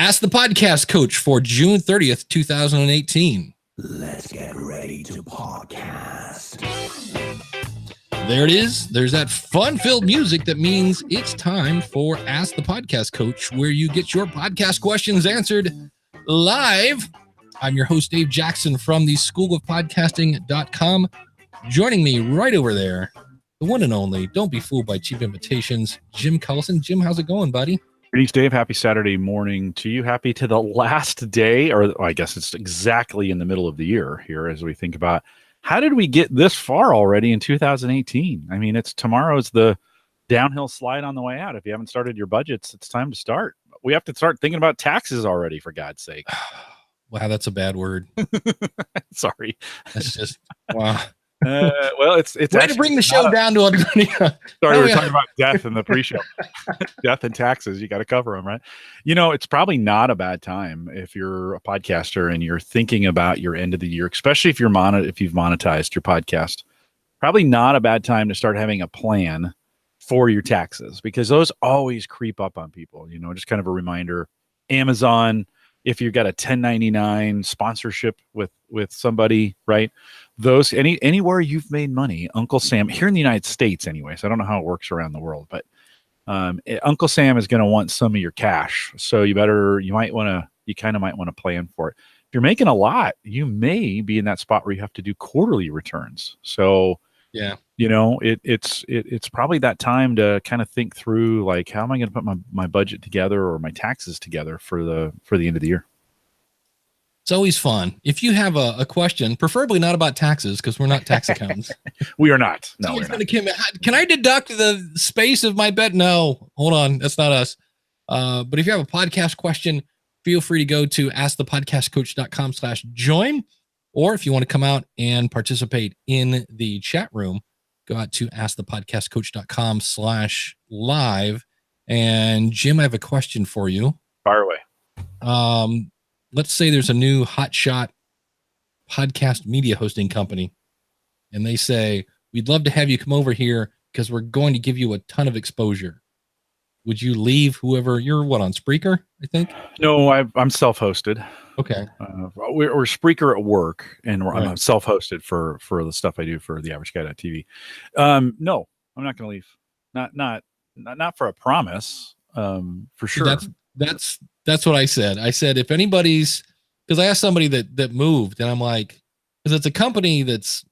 Ask the Podcast Coach for June 30th, 2018. Let's get ready to podcast. There it is. There's that fun-filled music that means it's time for Ask the Podcast Coach, where you get your podcast questions answered live. I'm your host, Dave Jackson from the schoolofpodcasting.com. Joining me right over there, the one and only, don't be fooled by cheap invitations, Jim Collison. Jim, how's it going, buddy? Greetings, Dave. Happy Saturday morning to you. Happy to the last day, or I guess it's exactly in the middle of the year here as we think about how did we get this far already in 2018? I mean, tomorrow's the downhill slide on the way out. If you haven't started your budgets, it's time to start. We have to start thinking about taxes already, for God's sake. Wow, that's a bad word. Sorry. That's just, wow. Well, it's way to bring the show down to a sorry, we're talking about death in the pre-show. Death and taxes, you got to cover them, right? You know, it's probably not a bad time if you're a podcaster and you're thinking about your end of the year, especially if you've monetized your podcast. Probably not a bad time to start having a plan for your taxes, because those always creep up on people. You know, just kind of a reminder. Amazon, if you've got a 1099 sponsorship with somebody, right? Those anywhere you've made money, Uncle Sam here in the United States, anyway. So I don't know how it works around the world, but Uncle Sam is going to want some of your cash. So you kind of might want to plan for it. If you're making a lot, you may be in that spot where you have to do quarterly returns. So yeah, you know, it's probably that time to kind of think through, like, how am I going to put my budget together or my taxes together for the end of the year? It's always fun. If you have a question, preferably not about taxes, because we're not tax accountants. We are not. No, we're not. Can I deduct the space of my bet? No, hold on. That's not us. But if you have a podcast question, feel free to go to askthepodcastcoach.com/join. Or if you want to come out and participate in the chat room, go out to askthepodcastcoach.com/live. And Jim, I have a question for you. Fire away. Let's say there's a new hotshot podcast media hosting company, and they say, we'd love to have you come over here because we're going to give you a ton of exposure. Would you leave whoever you're on Spreaker, I think? No, I'm self-hosted. Okay. We're Spreaker at work, and I'm self-hosted for the stuff I do for the Average Guy.tv. No, I'm not going to leave. Not for a promise. For sure. That's what I said. I said, if anybody's, because I asked somebody that moved, and I'm like, because it's a company that's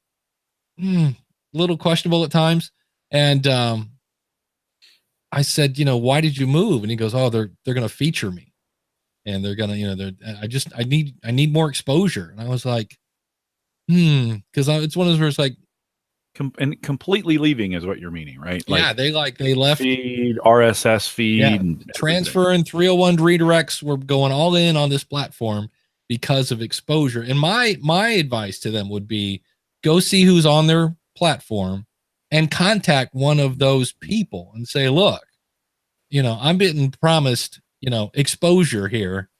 a little questionable at times. And I said, why did you move? And he goes, oh, they're going to feature me. And they're going to, I need more exposure. And I was like, because it's one of those where it's like, and completely leaving is what you're meaning, right? Yeah, they left feed, RSS feed, and transfer and 301 redirects. Were going all in on this platform because of exposure. And my advice to them would be, go see who's on their platform and contact one of those people and say, look, I'm getting promised, exposure here.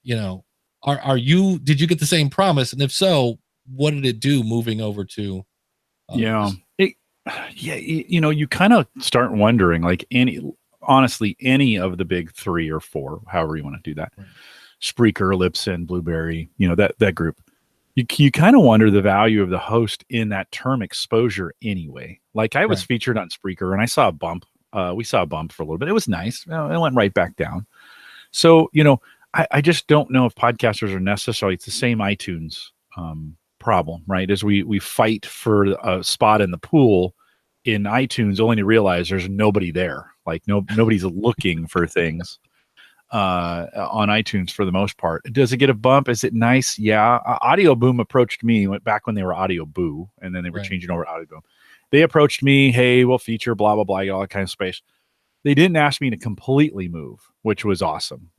Did you get the same promise? And if so, what did it do moving over to? You kind of start wondering, like, honestly, any of the big 3 or 4, however you want to do that, right. Spreaker, Libsyn, Blueberry, that group, you kind of wonder the value of the host in that term exposure anyway. Like, I was featured on Spreaker and I saw a bump. We saw a bump for a little bit. It was nice. It went right back down. So, I just don't know if podcasters are necessarily, it's the same iTunes problem, right? As we fight for a spot in the pool in iTunes, only to realize there's nobody there. Like nobody's looking for things on iTunes for the most part. Does it get a bump? Is it nice? Yeah. Audio Boom approached me, went back when they were Audio Boo, and then they were changing over to Audio Boom. They approached me, hey, we'll feature blah blah blah, all that kind of space. They didn't ask me to completely move, which was awesome.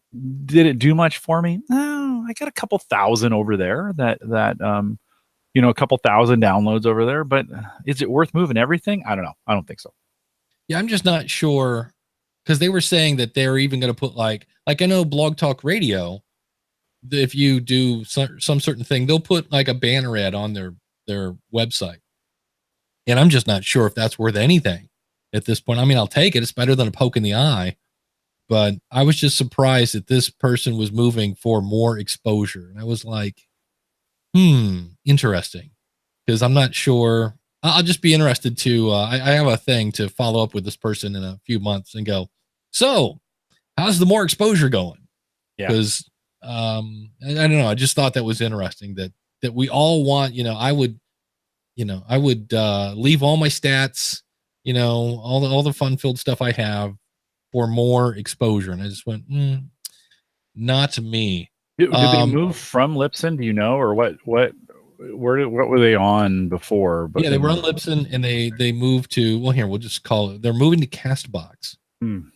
Did it do much for me? No, I got a couple thousand over there that a couple thousand downloads over there, but is it worth moving everything? I don't know. I don't think so. Yeah, I'm just not sure, because they were saying that they're even going to put like I know Blog Talk Radio, if you do some certain thing, they'll put like a banner ad on their website. And I'm just not sure if that's worth anything at this point. I mean, I'll take it. It's better than a poke in the eye. but I was just surprised that this person was moving for more exposure. And I was like, interesting. Because I'm not sure. I'll just be interested to, I have a thing to follow up with this person in a few months and go, so how's the more exposure going? Yeah. Because I don't know. I just thought that was interesting that we all want, I would leave all my stats, all the fun filled stuff I have for more exposure. And I just went, not me. Did they move from Libsyn? Do you know, or what were they on before? But yeah, they were on Libsyn and they moved to, well, here, we'll just call it, they're moving to Castbox. And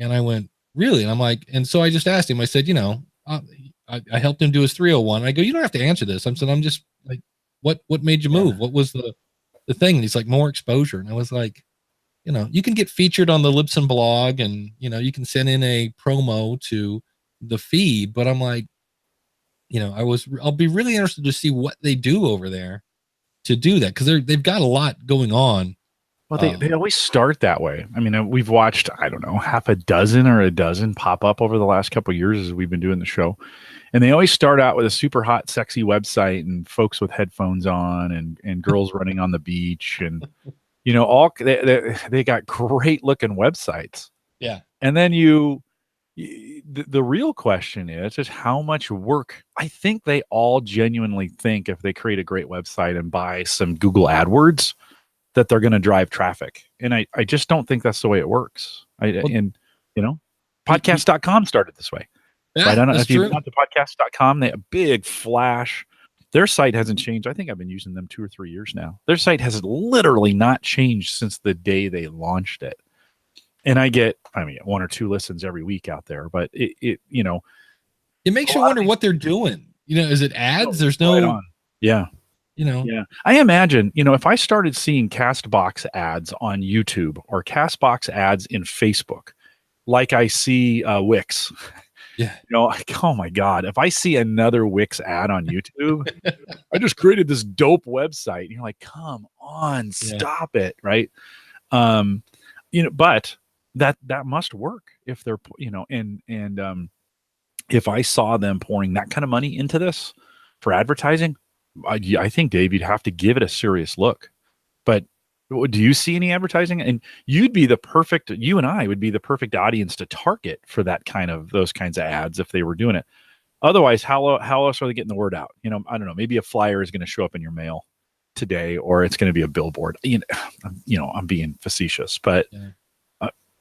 I went, really? And I'm like, and so I just asked him, I said, I helped him do his 301. I go, you don't have to answer this. I'm just like, what made you move? What was the thing? And he's like, more exposure. And I was like, you can get featured on the Libsyn blog and, you can send in a promo to the feed, but I'm like, I'll be really interested to see what they do over there to do that. Cause they've got a lot going on. Well, they always start that way. I mean, we've watched, I don't know, half a dozen or a dozen pop up over the last couple of years as we've been doing the show. And they always start out with a super hot, sexy website and folks with headphones on and girls running on the beach. And, they got great looking websites. Yeah. And then the real question is how much work. I think they all genuinely think if they create a great website and buy some Google AdWords, that they're going to drive traffic. And I just don't think that's the way it works. Podcast.com started this way. Yeah, I don't know if true. you've gone to podcast.com, they have a big flash. Their site hasn't changed. I think I've been using them 2 or 3 years now. Their site has literally not changed since the day they launched it. And I get 1 or 2 listens every week out there, but it makes you wonder what they're doing. Is it ads? There's no, right on. Yeah. Yeah. I imagine, if I started seeing Castbox ads on YouTube or Castbox ads in Facebook, like I see Wix, oh my God, if I see another Wix ad on YouTube, I just created this dope website. And you're like, come on, stop it. Right. But that must work if they're, if I saw them pouring that kind of money into this for advertising, I think, Dave, you'd have to give it a serious look. But do you see any advertising? And you and I would be the perfect audience to target for those kinds of ads if they were doing it. Otherwise, how else are they getting the word out? I don't know. Maybe a flyer is going to show up in your mail today, or it's going to be a billboard. I'm being facetious, but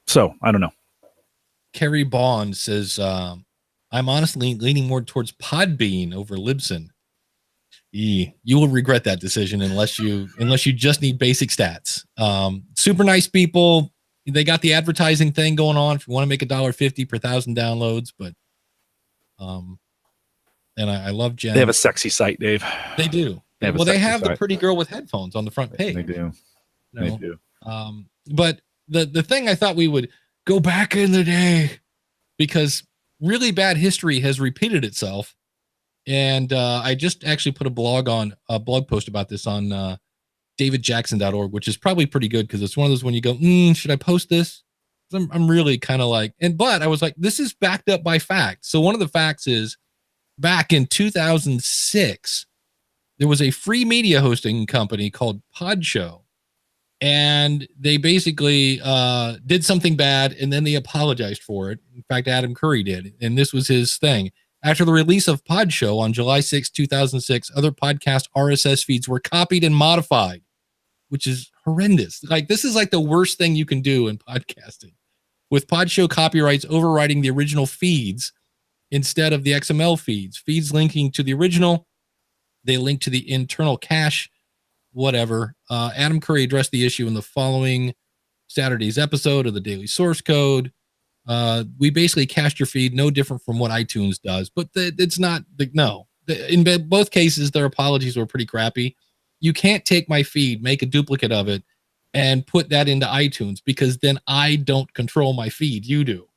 so I don't know. Kerry Bond says, I'm honestly leaning more towards Podbean over Libsyn. You will regret that decision unless you just need basic stats. Super nice people. They got the advertising thing going on if you want to make $1.50 per 1,000 downloads, but and I love Jen. They have a sexy site, Dave. They do. They have the pretty girl with headphones on the front page. They do. They do. But the thing I thought we would go back in the day, because really bad history has repeated itself. And I just actually put a blog post about this on davidjackson.org, which is probably pretty good because it's one of those when you go, should I post this? I'm really kind of like, but I was like, this is backed up by fact. So one of the facts is back in 2006, there was a free media hosting company called Podshow. And they basically did something bad and then they apologized for it. In fact, Adam Curry did. And this was his thing. After the release of Podshow on July 6, 2006, other podcast RSS feeds were copied and modified, which is horrendous. Like, this is like the worst thing you can do in podcasting. With Podshow copyrights overriding the original feeds instead of the XML feeds. Feeds linking to the original, they link to the internal cache, whatever. Adam Curry addressed the issue in the following Saturday's episode of the Daily Source Code. We basically cached your feed, no different from what iTunes does, but it's not in both cases, their apologies were pretty crappy. You can't take my feed, make a duplicate of it and put that into iTunes because then I don't control my feed. You do.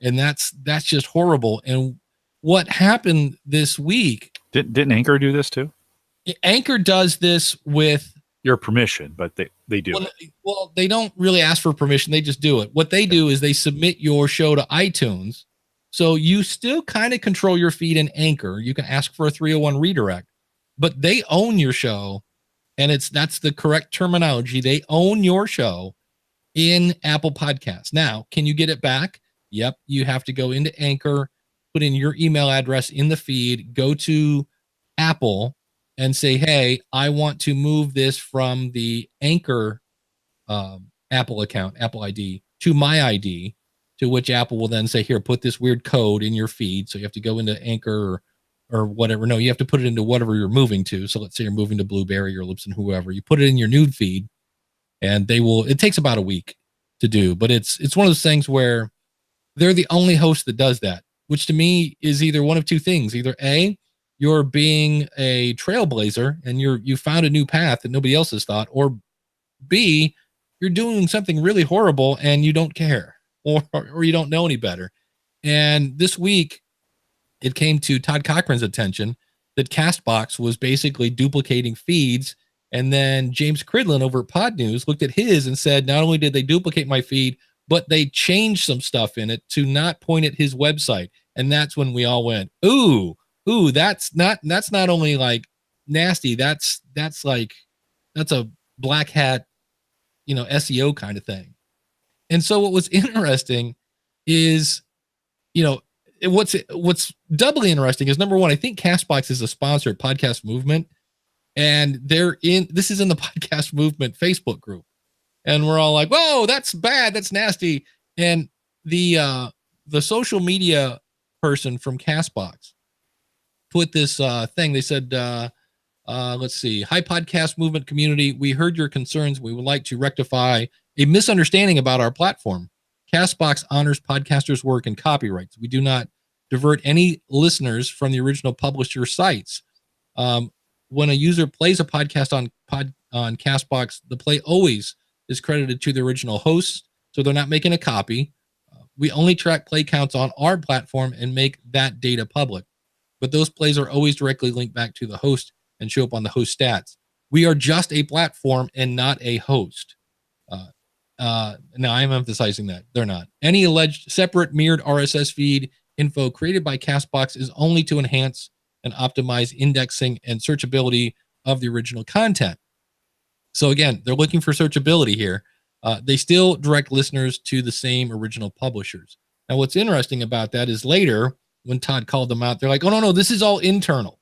And that's just horrible. And what happened this week? Didn't Anchor do this too? Anchor does this with your permission, but they do Well, it. well, they don't really ask for permission. They just do it. What they do is they submit your show to iTunes. So you still kind of control your feed in Anchor. You can ask for a 301 redirect, but they own your show. And that's the correct terminology. They own your show in Apple Podcasts. Now, can you get it back? Yep. You have to go into Anchor, put in your email address in the feed, go to Apple and say, hey, I want to move this from the Anchor Apple account, Apple ID, to my ID, to which Apple will then say, here, put this weird code in your feed. So you have to go into Anchor or whatever. No, you have to put it into whatever you're moving to. So let's say you're moving to Blueberry or Libsyn, whoever. You put it in your new feed, and it takes about a week to do. But it's one of those things where they're the only host that does that, which to me is either one of two things. Either A, you're being a trailblazer and you found a new path that nobody else has thought, or B, you're doing something really horrible and you don't care, or you don't know any better. And this week, it came to Todd Cochran's attention that CastBox was basically duplicating feeds. And then James Cridlin over at Pod News looked at his and said, not only did they duplicate my feed, but they changed some stuff in it to not point at his website. And that's when we all went, ooh, that's not only like nasty. That's a black hat, SEO kind of thing. And so what was interesting is, what's doubly interesting is, number one, I think CastBox is a sponsor at Podcast Movement, and this is in the Podcast Movement Facebook group. And we're all like, whoa, that's bad. That's nasty. And the social media person from CastBox put this thing. They said, let's see. Hi, Podcast Movement community. We heard your concerns. We would like to rectify a misunderstanding about our platform. CastBox honors podcasters' work and copyrights. We do not divert any listeners from the original publisher sites. When a user plays a podcast on CastBox, the play always is credited to the original host, so they're not making a copy. We only track play counts on our platform and make that data public, but those plays are always directly linked back to the host and show up on the host stats. We are just a platform and not a host. Now I'm emphasizing that they're not. Any alleged separate mirrored RSS feed info created by CastBox is only to enhance and optimize indexing and searchability of the original content. So again, they're looking for searchability here. They still direct listeners to the same original publishers. Now, what's interesting about that is later, when Todd called them out, they're like, oh, no, this is all internal.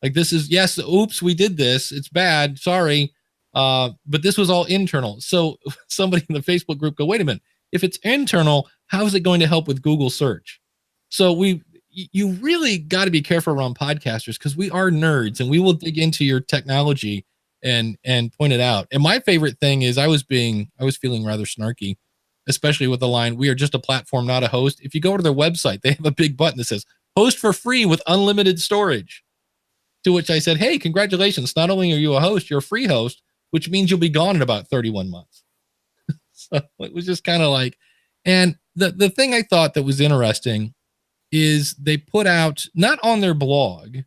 Like, this is, yes, oops, we did this. It's bad. Sorry. But this was all internal. So somebody in the Facebook group go, wait a minute. If it's internal, how is it going to help with Google search? So you really got to be careful around podcasters, because we are nerds and we will dig into your technology and point it out. And my favorite thing is I was feeling rather snarky, especially with the line, we are just a platform, not a host. If you go to their website, they have a big button that says host for free with unlimited storage. To which I said, hey, congratulations. Not only are you a host, you're a free host, which means you'll be gone in about 31 months. So it was just kind of like, and the thing I thought that was interesting is they put out, not on their blog,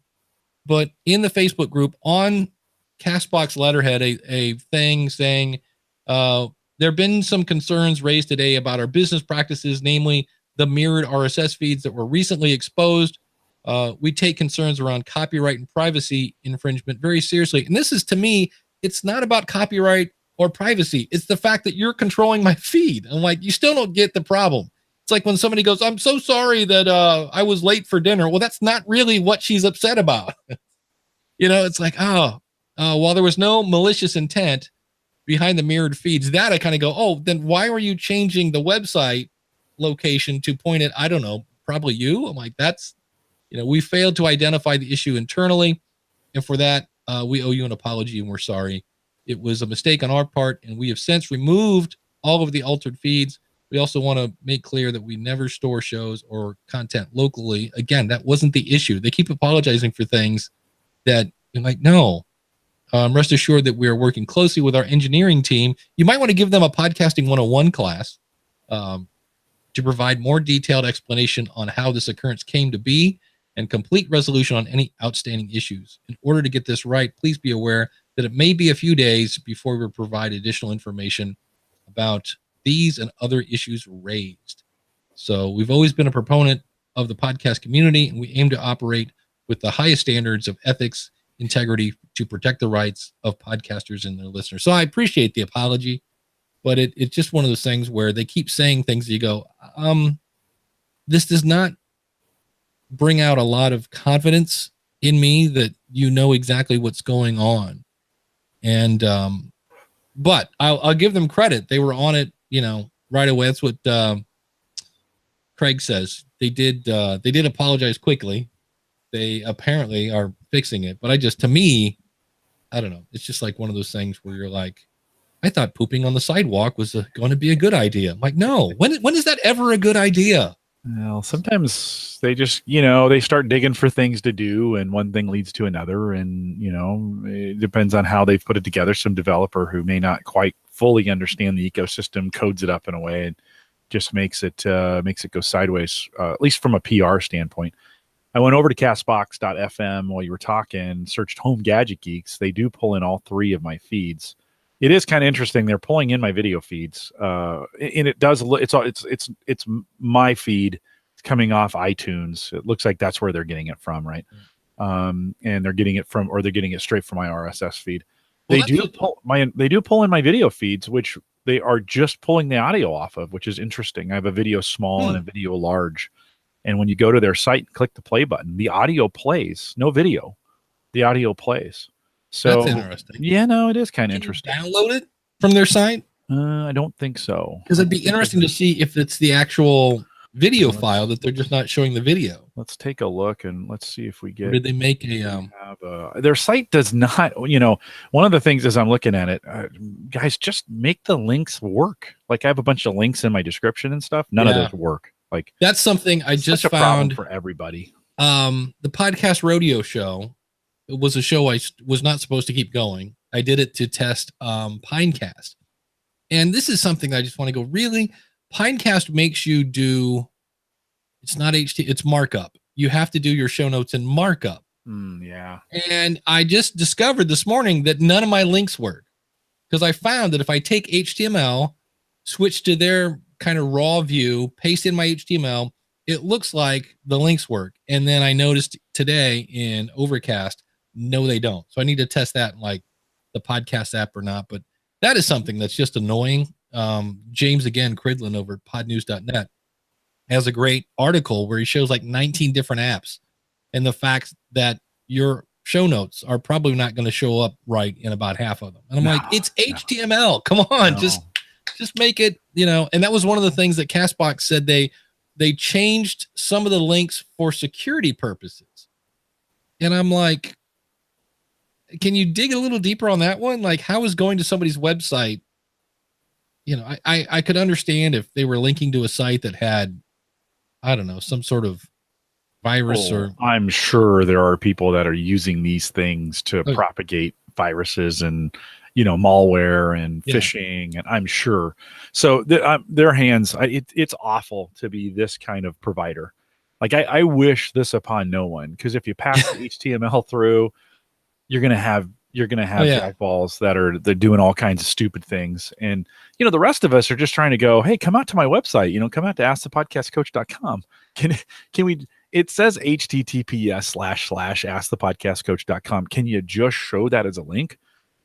but in the Facebook group on CastBox letterhead, a thing saying, there have been some concerns raised today about our business practices, namely the mirrored RSS feeds that were recently exposed. We take concerns around copyright and privacy infringement very seriously. And this is, to me, it's not about copyright or privacy. It's the fact that you're controlling my feed. I'm like, you still don't get the problem. It's like when somebody goes, I'm so sorry that I was late for dinner. Well, that's not really what she's upset about. It's like, while there was no malicious intent behind the mirrored feeds, that I kind of go, oh, then why were you changing the website location to point at, I don't know, probably you? I'm like, that's, we failed to identify the issue internally. And for that, we owe you an apology and we're sorry. It was a mistake on our part, and we have since removed all of the altered feeds. We also want to make clear that we never store shows or content locally. Again, that wasn't the issue. They keep apologizing for things that you're like, no. Rest assured that we are working closely with our engineering team. You might want to give them a podcasting 101 class to provide more detailed explanation on how this occurrence came to be and complete resolution on any outstanding issues. In order to get this right, please be aware that it may be a few days before we provide additional information about these and other issues raised. So we've always been a proponent of the podcast community, and we aim to operate with the highest standards of ethics, integrity to protect the rights of podcasters and their listeners. So I appreciate the apology, but it's just one of those things where they keep saying things that you go, this does not bring out a lot of confidence in me that you know exactly what's going on. And but I'll give them credit. They were on it, right away. That's what Craig says. They did apologize quickly. They apparently are fixing it, but to me, I don't know. It's just like one of those things where you're like, I thought pooping on the sidewalk was going to be a good idea. I'm like, no, when is that ever a good idea? Well, sometimes they just, they start digging for things to do, and one thing leads to another. And, it depends on how they've put it together. Some developer who may not quite fully understand the ecosystem codes it up in a way and just makes it go sideways, at least from a PR standpoint. I went over to castbox.fm while you were talking, searched Home Gadget Geeks. They do pull in all three of my feeds. It is kind of interesting. They're pulling in my video feeds, and it does. It's my feed. It's coming off iTunes. It looks like that's where they're getting it from, right? And they're getting it straight from my RSS feed. They do pull in my video feeds, which they are just pulling the audio off of, which is interesting. I have a video small and a video large. And when you go to their site and click the play button, the audio plays, no video. The audio plays. So that's interesting. Yeah, no, it is kind of interesting. Download it from their site? I don't think so. Because it'd be interesting to see if it's the actual video file that they're just not showing the video. Let's take a look and let's see if we get. Or did they make their site does not? One of the things as I'm looking at it, guys, just make the links work. Like I have a bunch of links in my description and stuff. None of those work. Like that's something I just found for everybody. The Podcast Rodeo show. It was a show I was not supposed to keep going. I did it to test Pinecast. And this is something I just want to go, really? Pinecast makes you do, it's not HT, it's markup. You have to do your show notes in markup. Yeah. And I just discovered this morning that none of my links work. Because I found that if I take HTML, switch to their kind of raw view, paste in my HTML, it looks like the links work. And then I noticed today in Overcast, no, they don't. So I need to test that in like the podcast app or not. But that is something that's just annoying. James, again, Cridlin over at podnews.net has a great article where he shows like 19 different apps and the fact that your show notes are probably not going to show up right in about half of them. And I'm like, it's HTML. Come on, just make it, and that was one of the things that Castbox said they changed some of the links for security purposes. And I'm like, can you dig a little deeper on that one? Like, how is going to somebody's website? I could understand if they were linking to a site that had, I don't know, some sort of virus or. I'm sure there are people that are using these things to propagate viruses and, malware and phishing, and I'm sure. So their hands, it's awful to be this kind of provider. Like I wish this upon no one, because if you pass the HTML through, you're gonna have jackballs they're doing all kinds of stupid things. And the rest of us are just trying to go, hey, come out to my website, come out to askthepodcastcoach.com. Can we, it says https://askthepodcastcoach.com. Can you just show that as a link?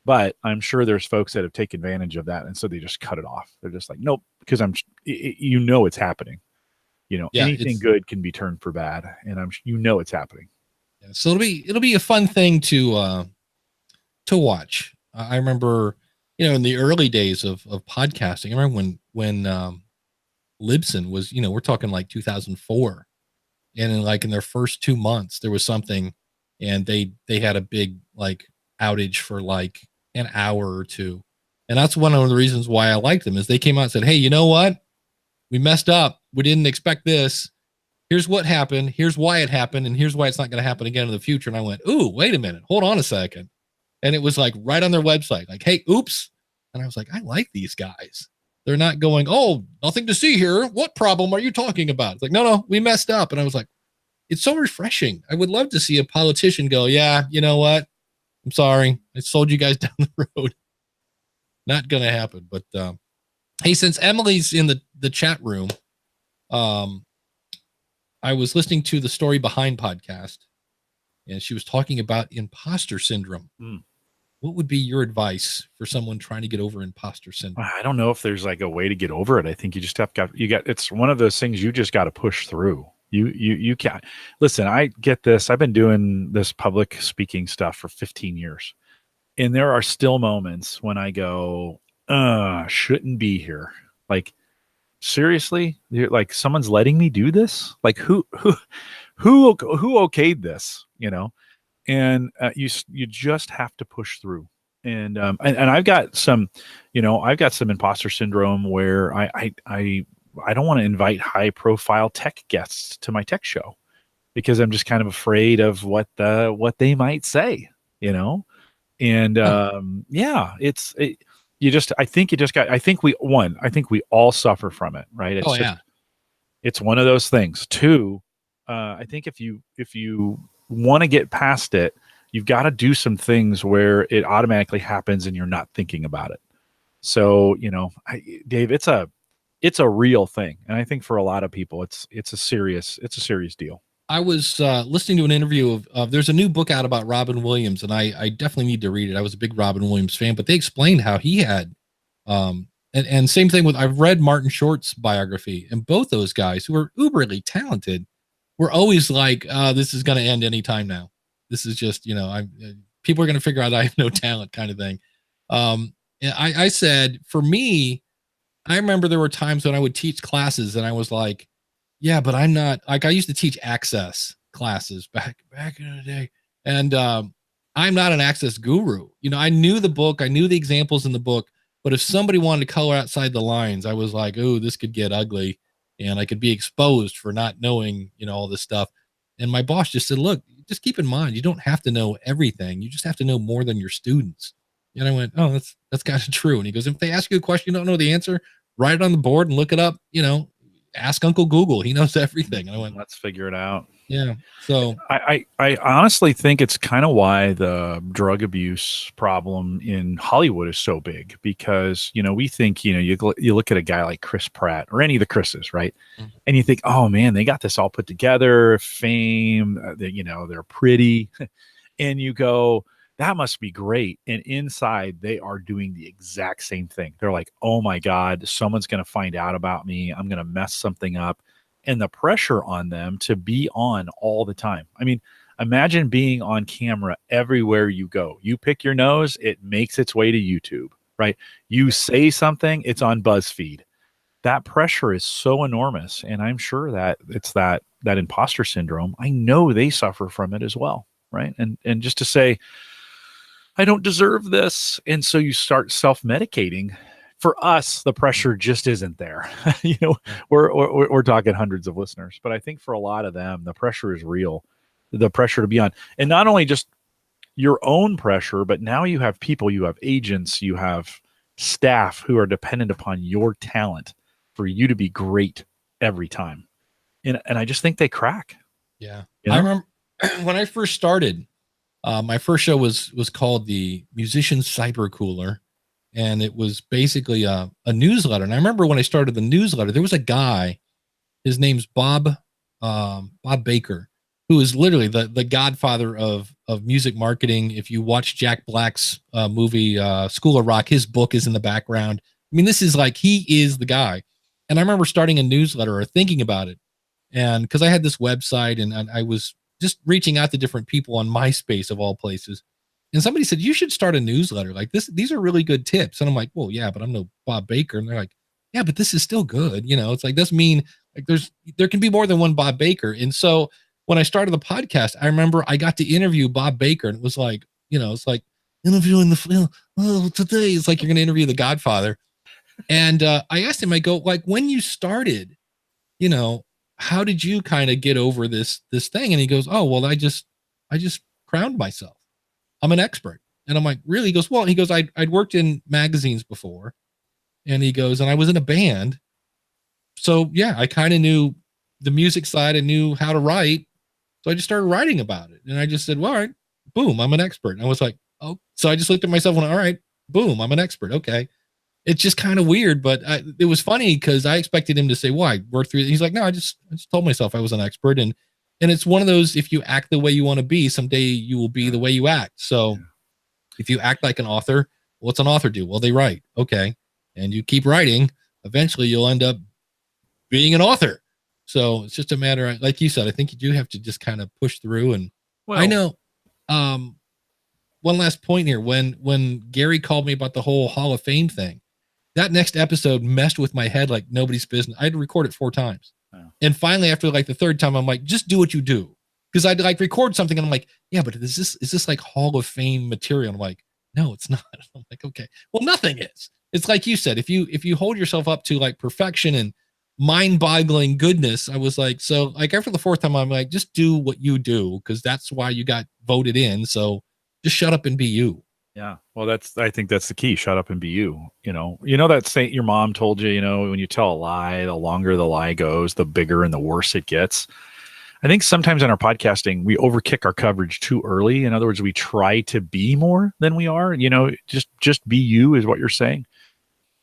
But I'm sure there's folks that have taken advantage of that, and so they just cut it off. They're just like, nope, because it's happening. Anything good can be turned for bad, and it's happening. Yeah, so it'll be a fun thing to watch. I remember, in the early days of podcasting. I remember when Libsyn was, we're talking like 2004, and in their first 2 months there was something, and they had a big like outage for like an hour or two, and that's one of the reasons why I liked them, is they came out and said, hey, you know what, we messed up, we didn't expect this, here's what happened, here's why it happened, and here's why it's not going to happen again in the future. And I went, ooh, wait a minute, hold on a second. And it was like right on their website, like, hey, oops. And I was like, I like these guys. They're not going, oh, nothing to see here, what problem are you talking about? It's like, no, we messed up. And I was like, it's so refreshing. I would love to see a politician go, yeah, you know what, I'm sorry. I sold you guys down the road. Not going to happen. But hey, since Emily's in the chat room, I was listening to the Story Behind podcast, and she was talking about imposter syndrome. What would be your advice for someone trying to get over imposter syndrome? I don't know if there's like a way to get over it. I think you just it's one of those things you just got to push through. You can't listen. I get this. I've been doing this public speaking stuff for 15 years. And there are still moments when I go, shouldn't be here. Like, seriously, like someone's letting me do this. Like who okayed this, and you just have to push through. And I've got some imposter syndrome where I don't want to invite high profile tech guests to my tech show because I'm just kind of afraid of what they might say, and I think we all suffer from it, right? It's one of those things. Two, I think if you want to get past it, you've got to do some things where it automatically happens and you're not thinking about it. So, Dave, it's a real thing. And I think for a lot of people, it's a serious deal. I was listening to an interview of there's a new book out about Robin Williams, and I definitely need to read it. I was a big Robin Williams fan, but they explained how he had, and same thing with, I've read Martin Short's biography, and both those guys who were uberly talented were always like, this is going to end anytime now. This is just, people are going to figure out I have no talent kind of thing. I said, for me, I remember there were times when I would teach classes and I was like, yeah, but I'm not, like, I used to teach Access classes back in the day. And I'm not an Access guru. I knew the book, I knew the examples in the book, but if somebody wanted to color outside the lines, I was like, oh, this could get ugly. And I could be exposed for not knowing, all this stuff. And my boss just said, look, just keep in mind, you don't have to know everything. You just have to know more than your students. And I went, oh, that's kind of true. And he goes, if they ask you a question, you don't know the answer, write it on the board and look it up, ask Uncle Google. He knows everything. And I went, let's figure it out. Yeah. So I honestly think it's kind of why the drug abuse problem in Hollywood is so big, because, we think, you look at a guy like Chris Pratt or any of the Chris's, right? Mm-hmm. And you think, oh man, they got this all put together, fame, they're pretty. And you go, that must be great. And inside they are doing the exact same thing. They're like, oh my God, someone's going to find out about me. I'm going to mess something up. And the pressure on them to be on all the time. I mean, imagine being on camera everywhere you go. You pick your nose, it makes its way to YouTube, right? You say something, it's on BuzzFeed. That pressure is so enormous. And I'm sure that it's that imposter syndrome. I know they suffer from it as well, right? And just to say, I don't deserve this. And so you start self-medicating. For us, the pressure just isn't there. We're talking hundreds of listeners, but I think for a lot of them, the pressure is real. The pressure to be on, and not only just your own pressure, but now you have people, you have agents, you have staff who are dependent upon your talent for you to be great every time. And I just think they crack. Yeah. I remember when I first started, my first show was called the Musician Cyber Cooler. And it was basically a newsletter. And I remember when I started the newsletter, there was a guy, his name's Bob Baker, who is literally the godfather of music marketing. If you watch Jack Black's movie, School of Rock, his book is in the background. I mean, this is like, he is the guy. And I remember starting a newsletter or thinking about it. And because I had this website and I was just reaching out to different people on MySpace of all places. And somebody said, you should start a newsletter like this. These are really good tips. And I'm like, well, yeah, but I'm no Bob Baker. And they're like, yeah, but this is still good. It's like, doesn't mean like there can be more than one Bob Baker. And so when I started the podcast, I remember I got to interview Bob Baker, and it was like, it's like interviewing today. It's like you're going to interview the Godfather. And I asked him, I go, like, when you started, how did you kind of get over this thing? And he goes, oh, well, I just crowned myself. I'm an expert. And I'm like, really? He goes, well, I'd worked in magazines before. And he goes, and I was in a band. So yeah, I kind of knew the music side and knew how to write. So I just started writing about it. And I just said, well, all right, boom, I'm an expert. And I was like, Oh, so I just looked at myself and went, all right, boom, I'm an expert. Okay. It's just kind of weird, but it was funny because I expected him to say, "Well, I worked through it." He's like, "No, I just told myself I was an expert." And it's one of those, if you act the way you want to be, someday you will be the way you act. So if you act like an author, what's an author do? Well, they write. Okay. And you keep writing, eventually you'll end up being an author. So it's just a matter of, like you said, I think you do have to just kind of push through. And Well, I know, one last point here. When Gary called me about the whole Hall of Fame thing, that next episode messed with my head like nobody's business. I had to record it 4 times. Oh. And finally, after like the 3rd time, I'm like, just do what you do. Because I'd like record something and I'm like, yeah, but is this like Hall of Fame material? I'm like, no, it's not. I'm like, okay, well, nothing is. It's like you said, if you hold yourself up to like perfection and mind-boggling goodness, I was like, so like after the 4th time, I'm like, just do what you do because that's why you got voted in. So just shut up and be you. Yeah. Well, I think that's the key. Shut up and be you. You know that saying your mom told you, when you tell a lie, the longer the lie goes, the bigger and the worse it gets. I think sometimes in our podcasting, we overkick our coverage too early. In other words, we try to be more than we are, just be you is what you're saying.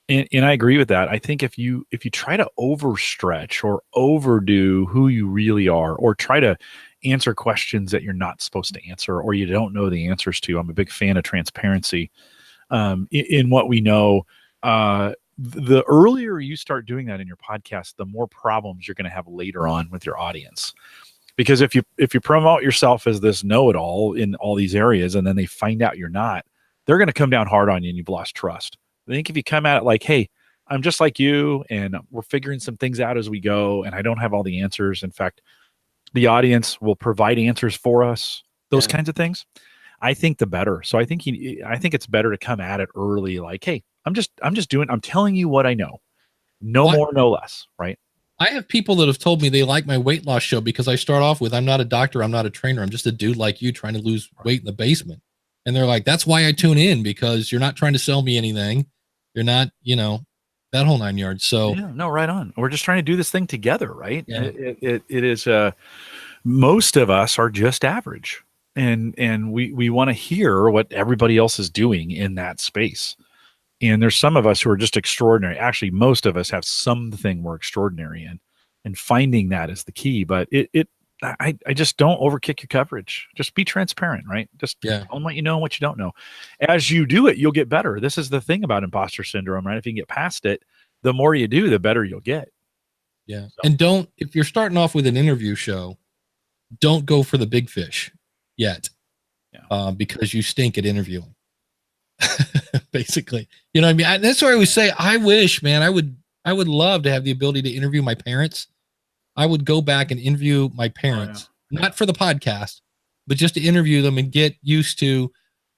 And I agree with that. I think if you try to overstretch or overdo who you really are, or try to answer questions that you're not supposed to answer, or you don't know the answers to, I'm a big fan of transparency in what we know. The earlier you start doing that in your podcast, the more problems you're going to have later on with your audience. Because if you promote yourself as this know-it-all in all these areas, and then they find out you're not, they're going to come down hard on you and you've lost trust. I think if you come at it like, hey, I'm just like you and we're figuring some things out as we go and I don't have all the answers. In fact, the audience will provide answers for us, those kinds of things. I think the better. So I think it's better to come at it early. Like, hey, I'm telling you what I know. No more, no less. Right. I have people that have told me they like my weight loss show because I start off with, I'm not a doctor. I'm not a trainer. I'm just a dude like you trying to lose weight in the basement. And they're like, that's why I tune in, because you're not trying to sell me anything. You're not, that whole 9 yards. So yeah, no, right on. We're just trying to do this thing together. Right. Yeah. It is, most of us are just average and we want to hear what everybody else is doing in that space. And there's some of us who are just extraordinary. Actually, most of us have something we're extraordinary in, and finding that is the key. But I just don't overkick your coverage. Just be transparent, right? Just tell them what you know and what you don't know. As you do it, you'll get better. This is the thing about imposter syndrome, right? If you can get past it, the more you do, the better you'll get. Yeah. So. And if you're starting off with an interview show, don't go for the big fish yet. Yeah. Because you stink at interviewing. Basically, what I mean? That's why I always say, I wish, man, I would love to have the ability to interview my parents. I would go back and interview my parents, not for the podcast, but just to interview them and get used to,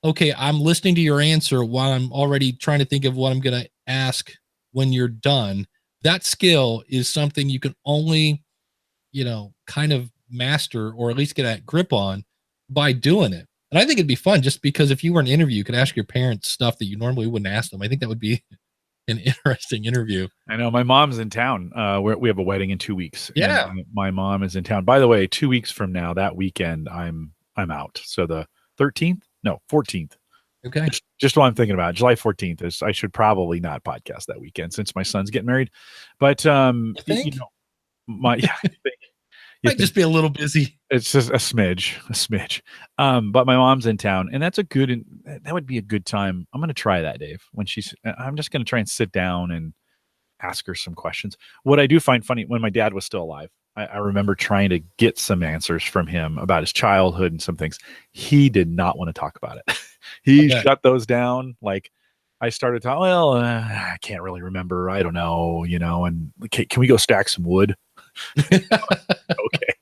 okay, I'm listening to your answer while I'm already trying to think of what I'm going to ask when you're done. That skill is something you can only, kind of master, or at least get a grip on by doing it. And I think it'd be fun, just because if you were an interview, you could ask your parents stuff that you normally wouldn't ask them. I think that would be an interesting interview. I know my mom's in town. We have a wedding in 2 weeks. Yeah. My mom is in town. By the way, 2 weeks from now, that weekend, I'm out. So the 13th, no, 14th. Okay. Just what I'm thinking about. July 14th is, I should probably not podcast that weekend since my son's getting married. But I think? I think. Might just be a little busy. It's just a smidge. But my mom's in town, and that would be a good time. I'm going to try that, Dave. I'm just going to try and sit down and ask her some questions. What I do find funny, when my dad was still alive, I remember trying to get some answers from him about his childhood and some things. He did not want to talk about it. He shut those down. Like, I started talking, I can't really remember. I don't know, and can we go stack some wood? Okay.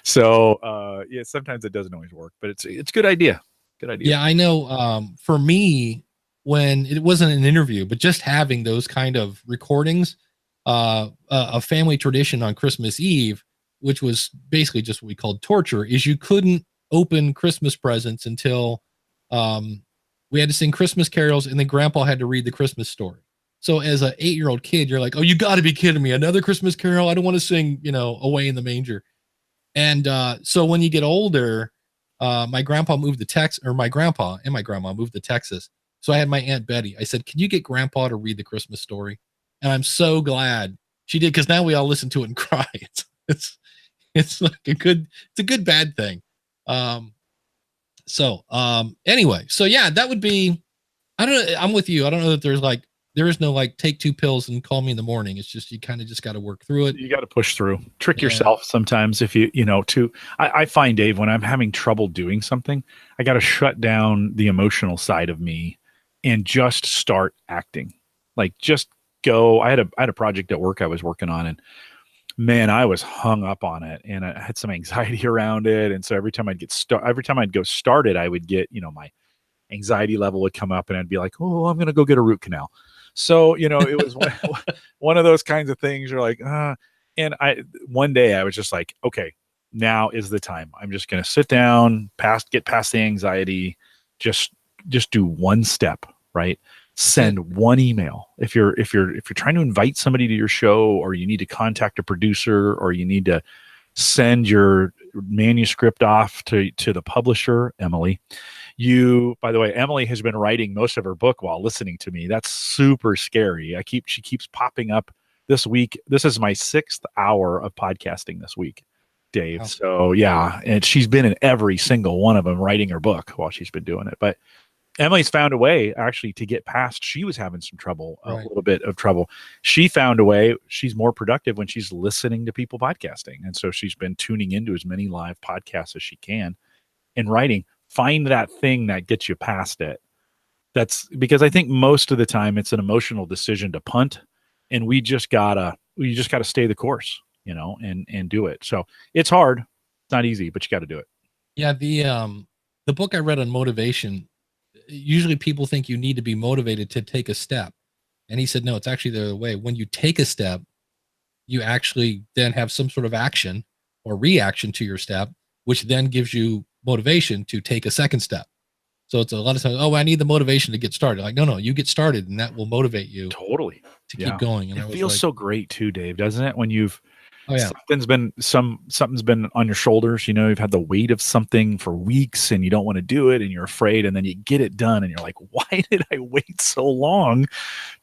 So sometimes it doesn't always work, but it's a good idea. Good idea. Yeah, I know. For me, when it wasn't an interview, but just having those kind of recordings, a family tradition on Christmas Eve, which was basically just what we called torture, is you couldn't open Christmas presents until we had to sing Christmas carols, and then Grandpa had to read the Christmas story. So as an 8-year-old kid, you're like, oh, you got to be kidding me. Another Christmas carol? I don't want to sing, Away in the Manger. And so when you get older, my grandpa moved to Texas, or my grandpa and my grandma moved to Texas. So I had my Aunt Betty. I said, can you get grandpa to read the Christmas story? And I'm so glad she did, because now we all listen to it and cry. It's like a good bad thing. Anyway, so yeah, that would be, I'm with you. I don't know that there is no like take 2 pills and call me in the morning. It's just, you kind of just got to work through it. You got to push through, trick yourself sometimes. If I find, Dave, when I'm having trouble doing something, I got to shut down the emotional side of me and just start acting. Like, just go. I had a project at work I was working on, and man, I was hung up on it, and I had some anxiety around it. And so every time I'd go start it, I would get, my anxiety level would come up, and I'd be like, oh, I'm going to go get a root canal. So, it was one of those kinds of things. You're like, and one day I was just like, okay, now is the time. I'm just going to sit down, get past the anxiety, just do one step, right? Send one email. If you're trying to invite somebody to your show, or you need to contact a producer, or you need to send your manuscript off to the publisher, Emily. By the way, Emily has been writing most of her book while listening to me. That's super scary. She keeps popping up this week. This is my 6th hour of podcasting this week, Dave. Wow. So yeah, and she's been in every single one of them writing her book while she's been doing it. But Emily's found a way actually to get past. She was having some trouble, a little bit of trouble. She found a way. She's more productive when she's listening to people podcasting. And so she's been tuning into as many live podcasts as she can and writing. Find that thing that gets you past it. That's because I think most of the time it's an emotional decision to punt, and you just gotta stay the course, and do it. So it's hard. It's not easy, but you got to do it. Yeah. The book I read on motivation, usually people think you need to be motivated to take a step. And he said, no, it's actually the other way. When you take a step, you actually then have some sort of action or reaction to your step, which then gives you motivation to take a second step. So it's a lot of times, I need the motivation to get started. Like, no, you get started, and that will motivate you totally to keep going. And it feels so great too, Dave, doesn't it? When you've something's been on your shoulders, you've had the weight of something for weeks, and you don't want to do it, and you're afraid, and then you get it done, and you're like, why did I wait so long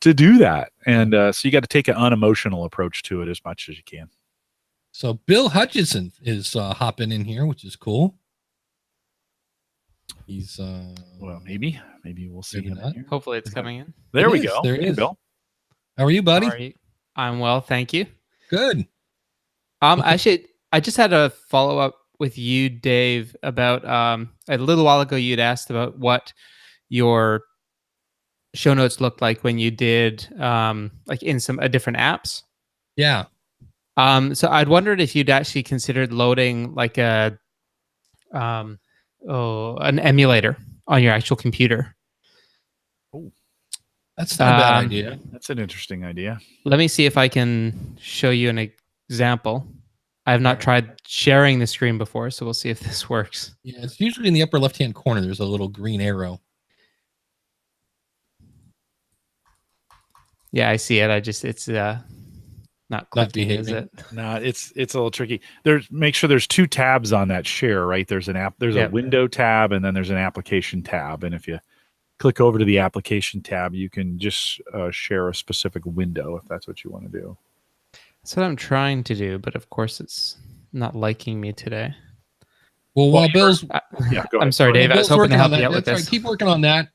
to do that? And so you got to take an unemotional approach to it as much as you can. So Bill Hutchinson is hopping in here, which is cool. He's well, maybe we'll see him in here. Hopefully it's coming in. There we go. There it is. Bill. How are you, buddy? How are you? I'm well, thank you. Good. Actually, I just had a follow up with you, Dave, about a little while ago. You'd asked about what your show notes looked like when you did like in some different apps. Yeah. So I'd wondered if you'd actually considered loading like an emulator on your actual computer. Oh, that's not a bad idea. That's an interesting idea. Let me see if I can show you an example. I have not tried sharing the screen before, so we'll see if this works. Yeah, it's usually in the upper left-hand corner. There's a little green arrow. Yeah, I see it. It's not clicking, is it? No, it's a little tricky. Make sure there's 2 tabs on that share, right? There's a window tab, and then there's an application tab. And if you click over to the application tab, you can just share a specific window if that's what you want to do. That's what I'm trying to do, but of course it's not liking me today. Well, while Bill's go ahead. I'm sorry, Dave. I was hoping to help you out with this. Right. Keep working on that.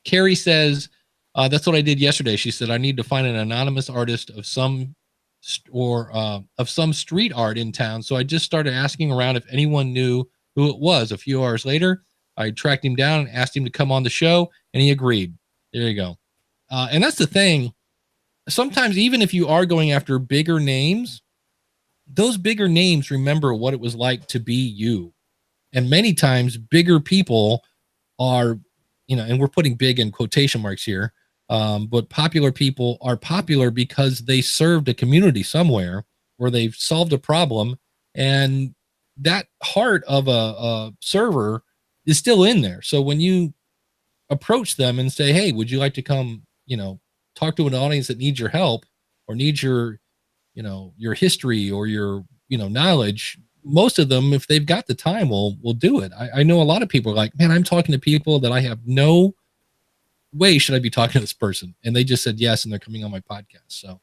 Carrie says, that's what I did yesterday. She said, I need to find an anonymous artist of some street art in town. So I just started asking around if anyone knew who it was. A few hours later, I tracked him down and asked him to come on the show, and he agreed. There you go. And that's the thing. Sometimes, even if you are going after bigger names, those bigger names remember what it was like to be you. And many times, bigger people are, and we're putting big in quotation marks here, but popular people are popular because they served a community somewhere where they've solved a problem, and that heart of a server is still in there. So when you approach them and say, hey, would you like to come, talk to an audience that needs your help or needs your history or your, knowledge, most of them, if they've got the time, will do it. I know a lot of people are like, man, I'm talking to people that I have no way should I be talking to this person, and they just said yes, and they're coming on my podcast. So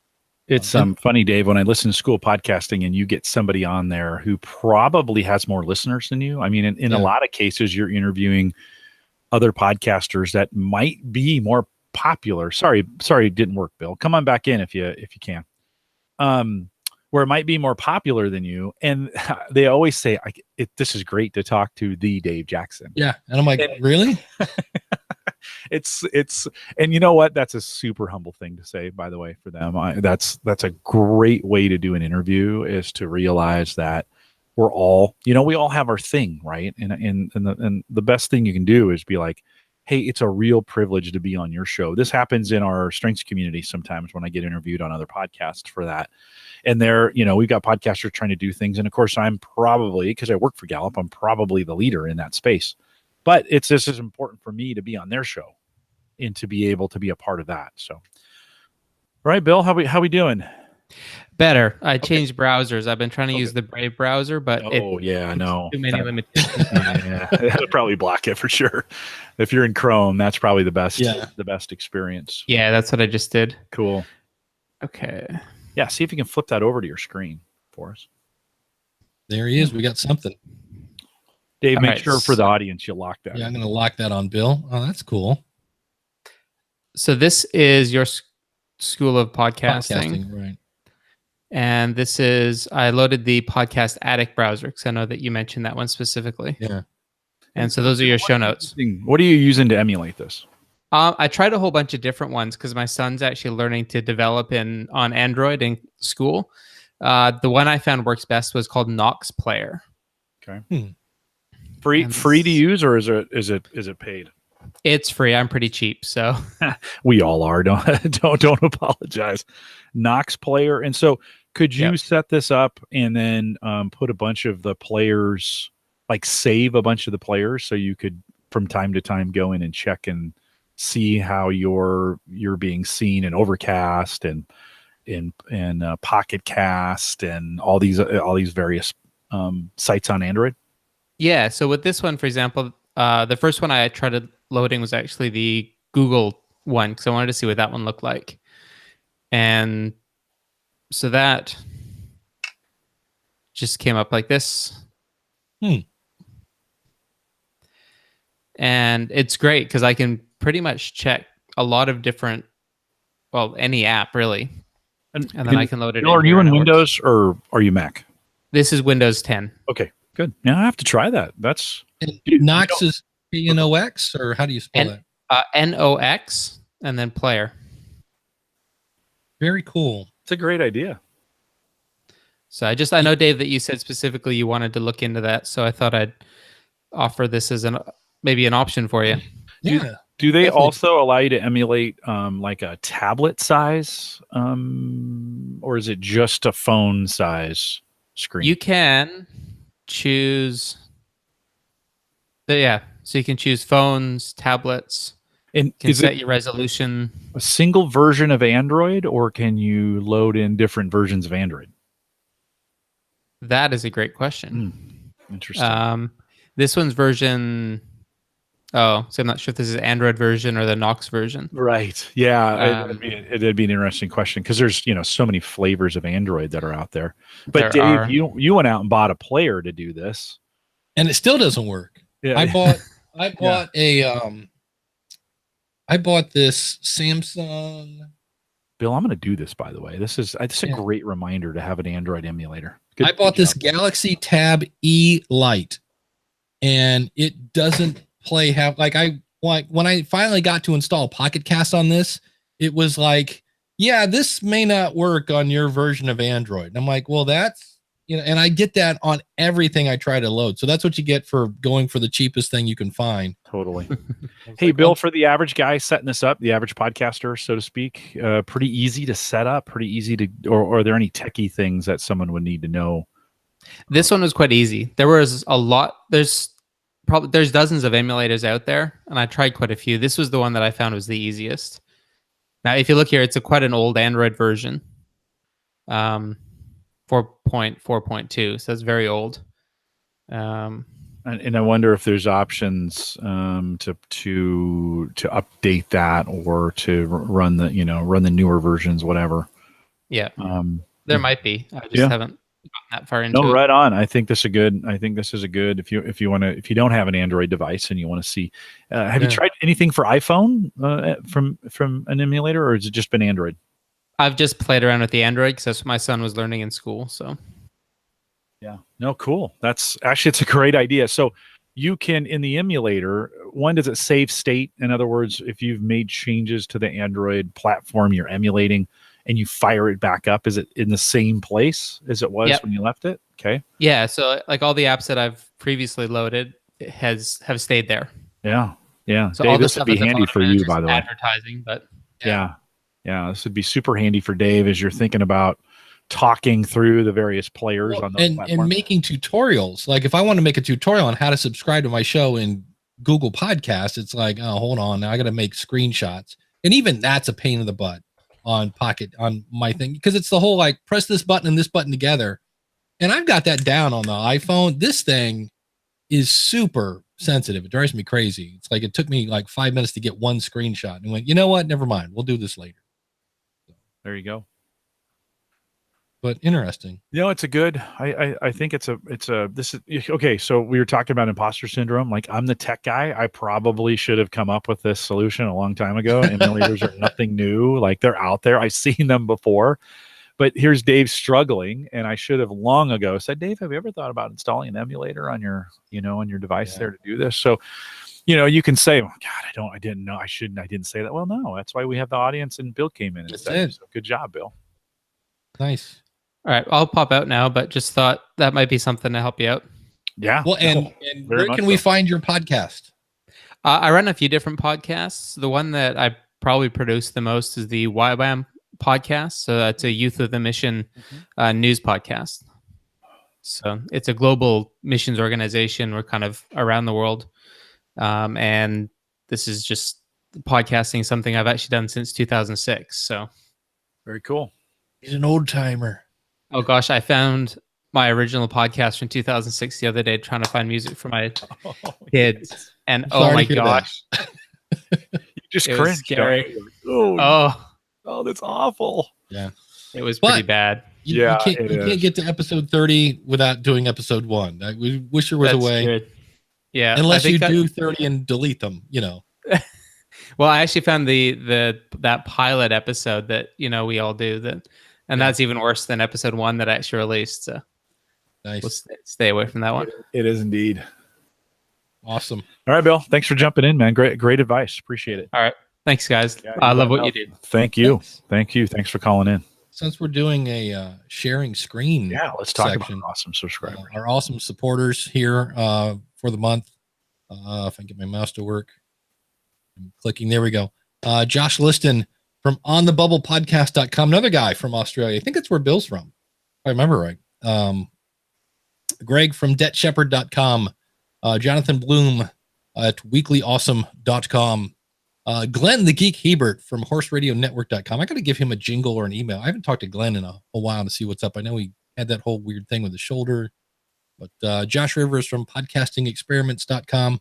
it's funny, Dave, when I listen to school podcasting and you get somebody on there who probably has more listeners than you. I mean, in a lot of cases, you're interviewing other podcasters that might be more popular. Sorry, it didn't work, Bill. Come on back in if you can. Where it might be more popular than you, and they always say, "This is great to talk to the Dave Jackson." Yeah, and I'm like, really? it's and you know what? That's a super humble thing to say, by the way, for them. That's a great way to do an interview, is to realize that we're all, we all have our thing, right? And the best thing you can do is be like, hey, it's a real privilege to be on your show. This happens in our strengths community sometimes when I get interviewed on other podcasts for that. And we've got podcasters trying to do things. And of course, I'm probably, because I work for Gallup, I'm probably the leader in that space. But it's just as important for me to be on their show and to be able to be a part of that. So, all right, Bill, how we doing? Better. I changed browsers. I've been trying to use the Brave browser, but no, too many limitations. Yeah, that'll probably block it for sure. If you're in Chrome, that's probably the best experience. Yeah, that's what I just did. Cool. Okay. Yeah, see if you can flip that over to your screen for us. There he is. We got something. Dave, make sure for the audience you lock that. Yeah, I'm going to lock that on Bill. Oh, that's cool. So this is your School of Podcasting. Right. And this is, I loaded the Podcast Addict browser because I know that you mentioned that one specifically. Yeah. And so those are your show notes. What are you using to emulate this? I tried a whole bunch of different ones because my son's actually learning to develop on Android in school. The one I found works best was called Nox Player. Okay. Free to use, or is it paid? It's free. I'm pretty cheap, so we all are. Don't apologize. Nox Player. And so could you set this up and then put a bunch of the players, like save a bunch of the players, so you could from time to time go in and check and see how you're being seen in Overcast and in Pocket Cast and all these various sites on Android? Yeah. So with this one, for example, the first one I tried loading was actually the Google one because I wanted to see what that one looked like. And so that just came up like this. And it's great because I can pretty much check a lot of different, any app really. And then I can load it. Are you in Windows or are you Mac? This is Windows 10. Okay, good. Now I have to try that. That's Nox is P-N-O-X, or how do you spell that? N-O-X and then player. Very cool. It's a great idea. So I know, Dave, that you said specifically you wanted to look into that, so I thought I'd offer this as maybe an option for you. Yeah. Do they also allow you to emulate like a tablet size, or is it just a phone size screen? You can choose. So you can choose phones, tablets. And you can is set it your resolution. a single version of Android, or can you load in different versions of Android? That is a great question. Interesting. This one's version. Oh, so I'm not sure if this is Android version or the Nox version. Right. Yeah. It'd be an interesting question because there's so many flavors of Android that are out there. But Dave, you went out and bought a player to do this, and it still doesn't work. Yeah. I bought I bought this Samsung. Bill, I'm going to do this, by the way. This is a great reminder to have an Android emulator. I bought this Galaxy Tab E Lite, and it doesn't play when I finally got to install Pocket Cast on this, it was like, yeah, this may not work on your version of Android. And I'm like, well, that's, and I get that on everything I try to load. So that's what you get for going for the cheapest thing you can find. Totally. Hey, Bill, for the average guy setting this up, the average podcaster, so to speak, pretty easy to set up, pretty easy to, or are there any techie things that someone would need to know? This one was quite easy. There was a lot. There's dozens of emulators out there, and I tried quite a few. This was the one that I found was the easiest. Now, if you look here, it's quite an old Android version, 4.4.2, so it's very old. And I wonder if there's options to update that or to run the newer versions, whatever. Yeah, there might be. I just Yeah. haven't gotten that far into No, it. right on. I think this is a good if you don't have an Android device and you want to see. Have you Yeah. tried anything for iPhone from an emulator, or has it just been Android? I've just played around with the Android because that's what my son was learning in school. So Yeah. No, cool. It's a great idea. So you can, in the emulator, one, does it save state? In other words, if you've made changes to the Android platform you're emulating and you fire it back up, is it in the same place as it was Yep. when you left it? Okay. yeah, so like all the apps that I've previously loaded have stayed there. Yeah. Yeah. So Dave, all the this would stuff be at the handy bottom for is you, just by the way. advertising, but Yeah. Yeah. This would be super handy for Dave as you're thinking about talking through the various players on those and platforms. making tutorials. Like if I want to make a tutorial on how to subscribe to my show in Google Podcasts, it's like, oh, hold on, now I got to make screenshots, and even that's a pain in the butt on Pocket on my thing because it's the whole like press this button and this button together, and I've got that down on the iPhone. This thing is super sensitive. It drives me crazy. It's like it took me like 5 minutes to get one screenshot, and went, you know what? Never mind. We'll do this later. There you go. But interesting. It's a good. I think it's a this is okay. So we were talking about imposter syndrome. Like I'm the tech guy. I probably should have come up with this solution a long time ago. Emulators are nothing new. Like they're out there. I've seen them before. But here's Dave struggling, and I should have long ago said, Dave, have you ever thought about installing an emulator on your device there to do this? So, you can say, oh, God, I didn't know. I didn't say that. Well, no, that's why we have the audience, and Bill came in and That's said, it. so good job, Bill. Nice. all right, I'll pop out now, but just thought that might be something to help you out. Yeah. Well, and very where much can we so. find your podcast? I run a few different podcasts. The one that I probably produce the most is the YWAM podcast. So that's a Youth of the Mission news podcast. So it's a global missions organization. We're kind of around the world. And this is just podcasting, something I've actually done since 2006. So Very cool. He's an old timer. oh gosh, I found my original podcast from 2006 the other day trying to find music for my kids. And oh Sorry my to hear that. gosh, You just It was cringed. scary. Oh, oh, that's awful. it was But- pretty bad. Yeah, you it can't is. get to episode 30 without doing episode 1. We wish there was a That's way, good. Yeah, unless I you think do 30 and delete them. Well, I actually found that pilot episode that we all do that, and that's even worse than episode 1 that I actually released. So Nice, we'll stay away from that one. It is indeed. awesome. All right, Bill. Thanks for jumping in, man. Great advice. Appreciate it. All right, thanks guys. Yeah, I you love bet. what you do. Thank you. Thanks. Thank you. Thanks for calling in. Since we're doing a sharing screen, Yeah, let's talk section, about awesome subscribers. our awesome supporters here for the month. If I can get my mouse to work, I'm clicking. There we go. Josh Liston from onthebubblepodcast.com, another guy from Australia. I think that's where Bill's from, if I remember right. Greg from debtshepherd.com, Jonathan Bloom at weeklyawesome.com, Glenn the Geek Hebert from horseradionetwork.com. I got to give him a jingle or an email. I haven't talked to Glenn in a while to see what's up. I know he had that whole weird thing with the shoulder, but Josh Rivers from podcastingexperiments.com,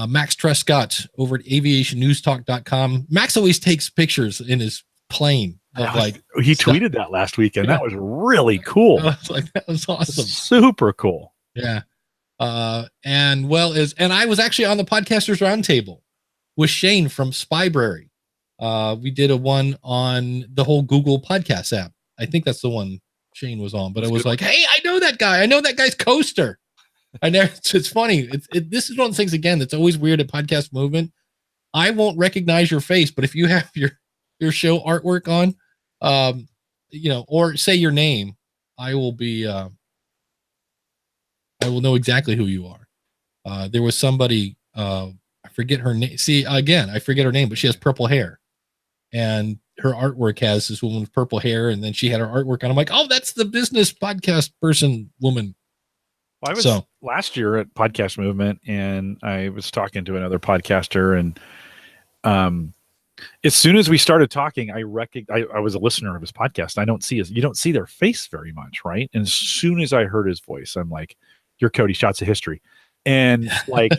Max Trescott over at aviationnewstalk.com. Max always takes pictures in his plane of like, He stuff. tweeted that last weekend. Yeah. That was really cool. I was like, that was awesome. Super cool. Yeah. And I was actually on the Podcasters Roundtable with Shane from Spybrary. We did a one on the whole Google Podcast app. I think that's the one Shane was on, but That's it was good. like, hey, I know that guy. I know that guy's coaster. I never. It's funny. This is one of the things again that's always weird at Podcast Movement. I won't recognize your face, but if you have your show artwork on, or say your name, I will be. I will know exactly who you are. There was somebody. I forget her name. See, again, I forget her name, but she has purple hair, and her artwork has this woman with purple hair, and then she had her artwork on. I'm like, oh, that's the business podcast woman. Well, I was So- last year at Podcast Movement, and I was talking to another podcaster, and as soon as we started talking, I was a listener of his podcast. You don't see their face very much, right? And as soon as I heard his voice, I'm like, you're Cody Shots of History. And like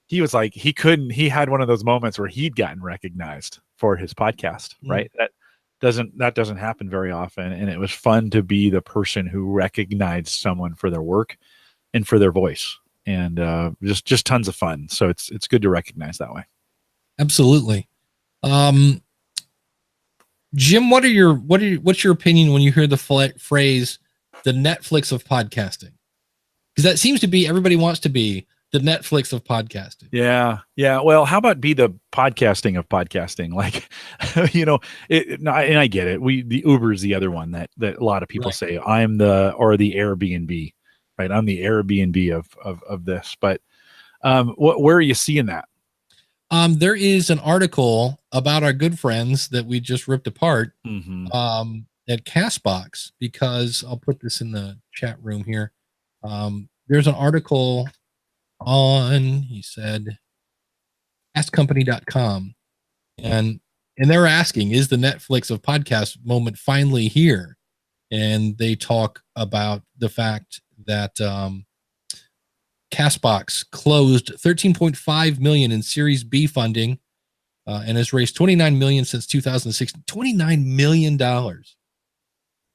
he was like, he had one of those moments where he'd gotten recognized for his podcast, right? That doesn't happen very often. And it was fun to be the person who recognized someone for their work and for their voice, and just tons of fun. So it's good to recognize that way. Absolutely. Jim, what's your opinion when you hear the phrase the Netflix of podcasting? Because that seems to be, everybody wants to be the Netflix of podcasting. Yeah. Well, how about be the podcasting of podcasting? Like, and I get it. The Uber is the other one that a lot of people say I'm the Airbnb, right? I'm the Airbnb of this. But where are you seeing that? There is an article about our good friends that we just ripped apart at Castbox, because I'll put this in the chat room here. There's an article on, he said, askcompany.com, and they're asking, is the Netflix of podcast moment finally here? And they talk about the fact that Castbox closed $13.5 million in Series B funding and has raised $29 million since 2006. $29 million.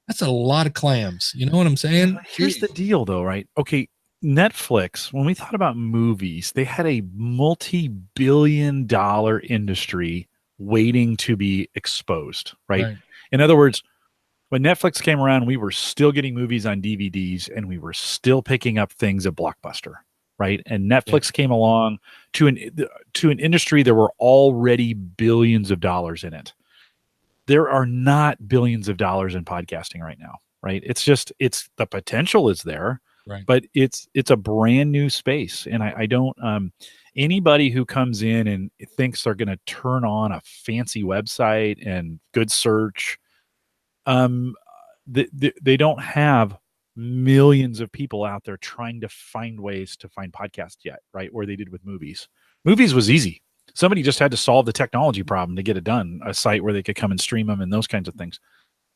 That's a lot of clams. You know what I'm saying? Here's the deal, though, right? Okay, Netflix, when we thought about movies, they had a multi-billion-dollar industry waiting to be exposed, right? In other words, when Netflix came around, we were still getting movies on DVDs, and we were still picking up things at Blockbuster, right? And Netflix came along to an industry there were already billions of dollars in it. There are not billions of dollars in podcasting right now, right? It's the potential is there, right? But it's a brand new space, and I don't anybody who comes in and thinks they're going to turn on a fancy website and good search, they don't have millions of people out there trying to find ways to find podcasts yet, right? Where they did with movies. Movies was easy. Somebody just had to solve the technology problem to get it done, a site where they could come and stream them and those kinds of things.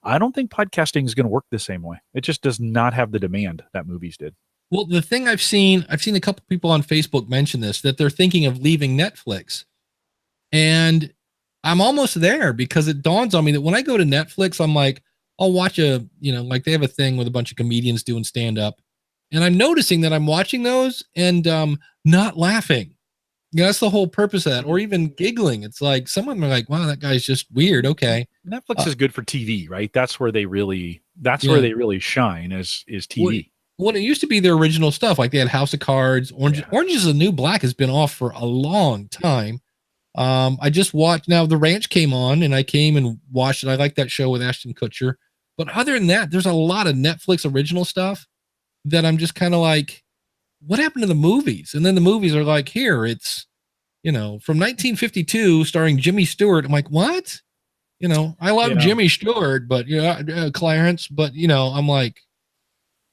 I don't think podcasting is going to work the same way. It just does not have the demand that movies did. Well, the thing I've seen a couple people on Facebook mention this, that they're thinking of leaving Netflix. And I'm almost there, because it dawns on me that when I go to Netflix, I'm like, I'll watch like they have a thing with a bunch of comedians doing stand up. And I'm noticing that I'm watching those and not laughing. That's the whole purpose of that, or even giggling. It's like someone are like, wow, that guy's just weird. Okay. Netflix is good for TV, right? That's where they really shine is TV. Well, it used to be their original stuff. Like they had House of Cards, Orange is the New Black has been off for a long time. I just watched, now The Ranch came on and I came and watched it. I like that show with Ashton Kutcher. But other than that, there's a lot of Netflix original stuff that I'm just kind of like, what happened to the movies? And then the movies are like, here, it's, from 1952 starring Jimmy Stewart. I'm like, what? I love Jimmy Stewart, but Clarence, but I'm like,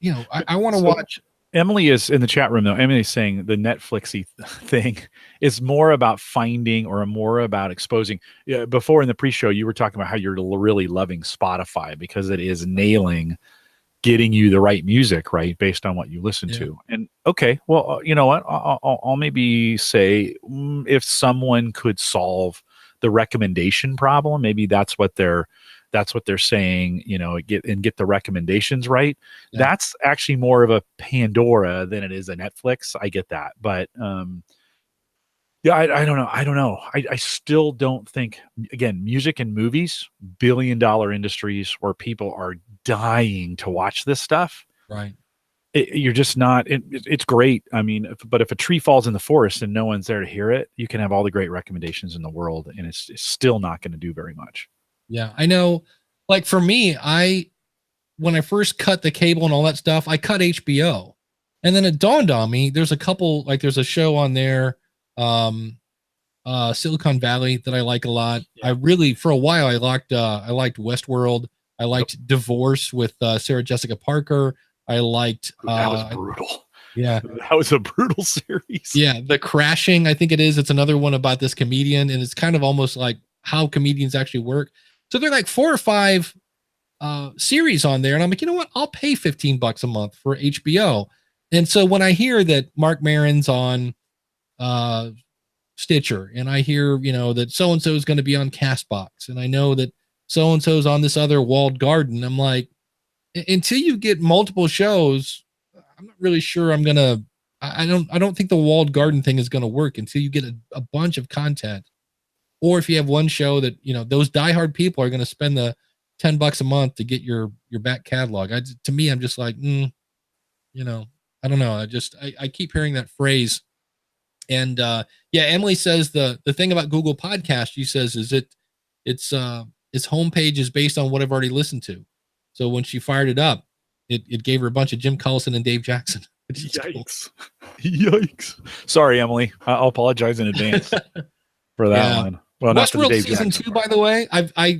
I want to watch. Emily is in the chat room, though. Emily is saying the Netflixy thing is more about finding or more about exposing. Before in the pre-show, you were talking about how you're really loving Spotify because it is nailing getting you the right music, right, based on what you listen to. And okay, well, you know what? I'll maybe say if someone could solve the recommendation problem, maybe that's what they're saying, get the recommendations right. Yeah. That's actually more of a Pandora than it is a Netflix. I get that. But I don't know. I still don't think, again, music and movies, billion-dollar industries where people are dying to watch this stuff. Right. You're just not, it's great. I mean, but if a tree falls in the forest and no one's there to hear it, you can have all the great recommendations in the world and it's still not going to do very much. Yeah, I know. Like for me, when I first cut the cable and all that stuff, I cut HBO. And then it dawned on me, there's a show on there, Silicon Valley, that I like a lot. Yeah. For a while, I liked Westworld. I liked Divorce with Sarah Jessica Parker. I liked that was brutal. Yeah, that was a brutal series. Yeah, The Crashing, I think it is. It's another one about this comedian, and it's kind of almost like how comedians actually work. So they're like 4 or 5 series on there, and I'm like, you know what? I'll pay $15 a month for HBO. And so when I hear that Mark Maron's on Stitcher, and I hear, that so-and-so is going to be on Castbox, and I know that so-and-so's on this other walled garden, I'm like, until you get multiple shows, I'm not really sure I don't think the walled garden thing is going to work until you get a bunch of content. Or if you have one show that, those diehard people are going to spend the $10 a month to get your back catalog. To me, I'm just like, I don't know. I keep hearing that phrase. And Emily says the thing about Google Podcast, she says, is its homepage is based on what I've already listened to. So when she fired it up, it gave her a bunch of Jim Collison and Dave Jackson. Yikes. Yikes. Sorry, Emily. I'll apologize in advance for that one. Well, not for the Westworld Dave season Jackson 2, part. by the way,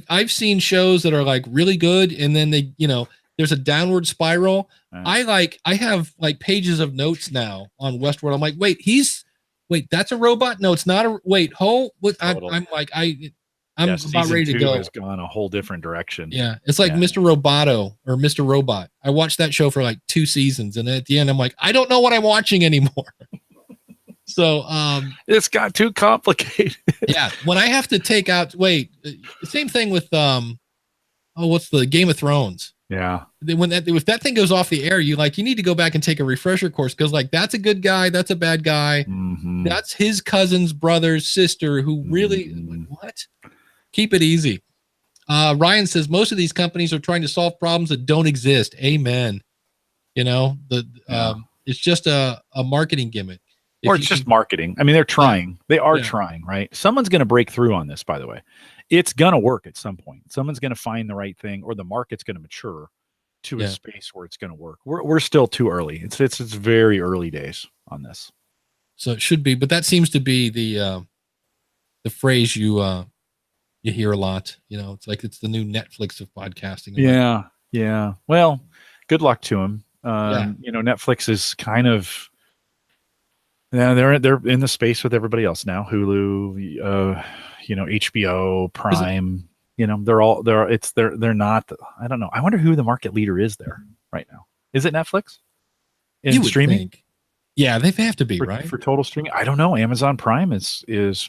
I've seen shows that are like really good, and then they, there's a downward spiral. Right. I have like pages of notes now on Westworld. I'm like, wait, that's a robot? No, it's not what? Totally. I'm like, I'm about season ready to 2 go. has gone a whole different direction. Yeah, it's like Yeah. Mr. Roboto or Mr. Robot. I watched that show for like 2 seasons, and at the end, I'm like, I don't know what I'm watching anymore. So, It's got too complicated. yeah, when I have to take out, same thing with what's the Game of Thrones? Yeah. If that thing goes off the air, you need to go back and take a refresher course, because like that's a good guy, that's a bad guy, Mhm. that's his cousin's brother's sister who really what? Keep it easy. Ryan says most of these companies are trying to solve problems that don't exist. Amen. It's just a marketing gimmick. Or it's just marketing. I mean, they're trying. They are trying, right? Someone's going to break through on this, by the way. It's going to work at some point. Someone's going to find the right thing, or the market's going to mature to a space where it's going to work. We're still too early. It's very early days on this. So it should be, but that seems to be the phrase you hear a lot. It's like it's the new Netflix of podcasting. Yeah. Well, good luck to them. Netflix is kind of they're in the space with everybody else now. Hulu, HBO, Prime. They're not. I don't know. I wonder who the market leader is there right now. Is it Netflix? In streaming? Think. Yeah, they have to be, right? For total streaming. I don't know. Amazon Prime is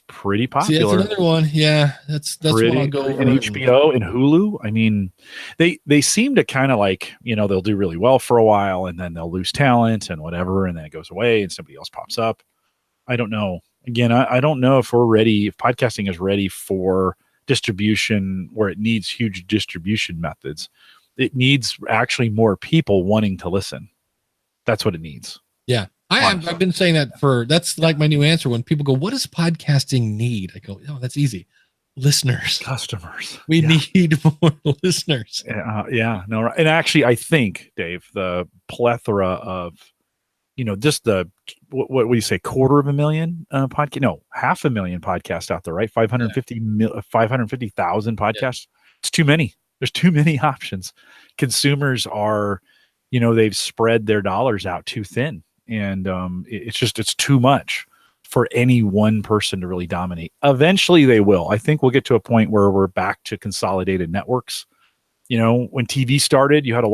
pretty popular. See, that's another one. Yeah, that's pretty, what I'll go over. And HBO and Hulu. I mean, they seem to kind of like, they'll do really well for a while, and then they'll lose talent and whatever, and then it goes away and somebody else pops up. I don't know. Again, I don't know if podcasting is ready for distribution where it needs huge distribution methods. It needs actually more people wanting to listen. That's what it needs. Yeah. I've been saying that's like my new answer when people go, what does podcasting need? I go, that's easy. Listeners. Customers. We need more listeners. No, and actually, I think, Dave, the plethora of, just the, what do you say, 250,000 podcast? No, 500,000 podcasts out there, right? 550,000 podcasts. Yeah. It's too many. There's too many options. Consumers are, they've spread their dollars out too thin. And it's too much for any one person to really dominate. Eventually they will. I think we'll get to a point where we're back to consolidated networks. When TV started, you had